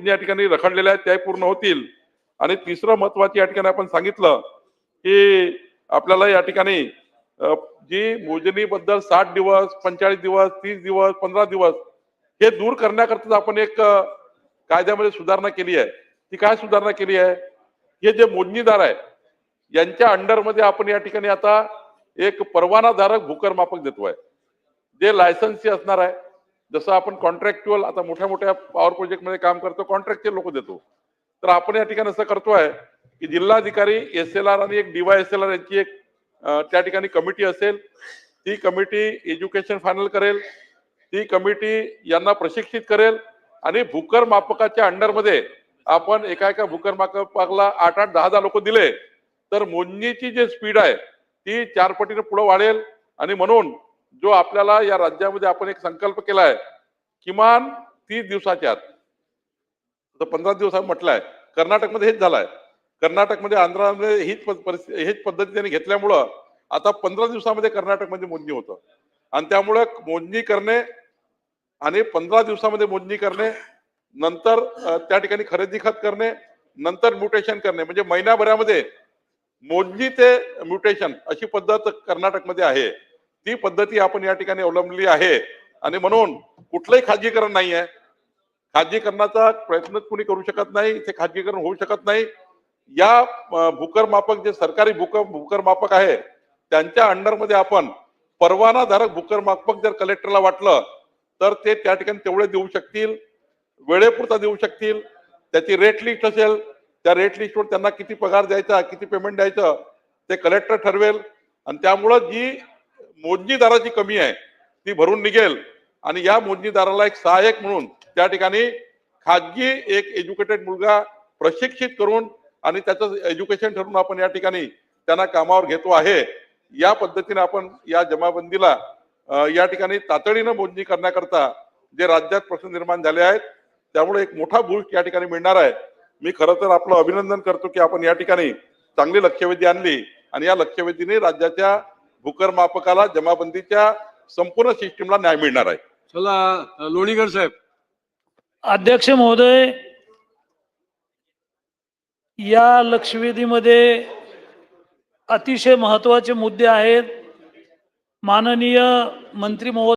मोजणी या ठिकाणी रखडलेल्या आहेत त्या पूर्ण होतील. आणि तिसरं महत्वाचं या ठिकाणी आपण सांगितलं की आपल्याला या ठिकाणी जी मोजणीबद्दल 60 दिवस 45 दिवस 30 दिवस 15 दिवस हे दूर करण्याकरता आपण एक कायद्यामध्ये सुधारणा केली आहे. ती काय सुधारणा केली आहे? हे जे मोजणीदार आहे यांच्या अंडरमध्ये आपण या ठिकाणी आता एक परवानाधारक भूकरमापक देतोय जे लायसन्सी असणार आहे. जसं आपण कॉन्ट्रॅक्च्युअल आता मोठ्या मोठ्या पॉवर प्रोजेक्ट मध्ये काम करतो कॉन्ट्रॅक्च्युअल लोक देतो. तर आपण या ठिकाणी असं करतोय की जिल्हाधिकारी SLR आणि एक DYSLR यांची एक त्या ठिकाणी कमिटी असेल. ती कमिटी एज्युकेशन फायनल करेल. ती कमिटी यांना प्रशिक्षित करेल आणि भूकरमापकाच्या अंडरमध्ये आपण एका भूकरमापकाला 8-8 10-10 लोक दिले तर मोजणीची जी स्पीड आहे ती 4 पटीने पुढे वाढेल. आणि म्हणून जो आपल्याला या राज्यामध्ये आपण एक संकल्प केलाय किमान 30 दिवसाच्या आत 15 दिवस म्हटलंय. कर्नाटकमध्ये हेच झालंय. कर्नाटकमध्ये आंध्रामध्ये हीच पद्धती त्यांनी घेतल्यामुळं आता 15 दिवसामध्ये कर्नाटकमध्ये मोजणी होतं. आणि त्यामुळे मोजणी करणे आणि 15 दिवसामध्ये मोजणी करणे नंतर त्या ठिकाणी खरेदी खत करणे नंतर म्युटेशन करणे म्हणजे महिन्याभरामध्ये मोजणी ते म्युटेशन अशी पद्धत कर्नाटकमध्ये आहे. ती पद्धती आपण या ठिकाणी अवलंबली आहे. आणि म्हणून कुठलंही खाजगीकरण नाही आहे. खाजगीकरणाचा प्रयत्न कोणी करू शकत नाही. ते खाजगीकरण होऊ शकत नाही. या भूकरमापक जे सरकारी भूकरमापक आहे त्यांच्या अंडरमध्ये आपण परवानाधारक भूकरमापक जर कलेक्टरला वाटलं तर ते त्या ठिकाणी तेवढे देऊ शकतील. वेळेपुरता देऊ शकतील. त्याची रेट लिस्ट असेल त्या रेट लिस्टवर त्यांना किती पगार द्यायचा किती पेमेंट द्यायचं ते कलेक्टर ठरवेल. आणि त्यामुळं जी मोजणीदाराची कमी आहे ती भरून निघेल. आणि या मोजणीदाराला एक सहाय्यक म्हणून त्या ठिकाणी खाजगी एक एज्युकेटेड मुलगा प्रशिक्षित करून आणि त्याचं एज्युकेशन ठरवून आपण या ठिकाणी त्यांना कामावर घेतो आहे. या पद्धतीने आपण या जमाबंदीला या ठिकाणी तातडीनं मोजणी करण्याकरता जे राज्यात प्रश्न निर्माण झाले आहेत त्यामुळे एक मोठा बूस्ट या ठिकाणी मिळणार आहे. मी खरं तर आपलं अभिनंदन करतो की आपण या ठिकाणी चांगली लक्षवेधी आणली आणि या लक्षवेधीने राज्याच्या भूकरमापकाला जमाबंदीच्या संपूर्ण सिस्टीमला न्याय मिळणार आहे. चला लोणीकर साहेब. अध्यक्ष महोदय, या लक्षवेधीमध्ये अतिशय महत्त्वाचे मुद्दे आहेत. माननीय मंत्री महोदय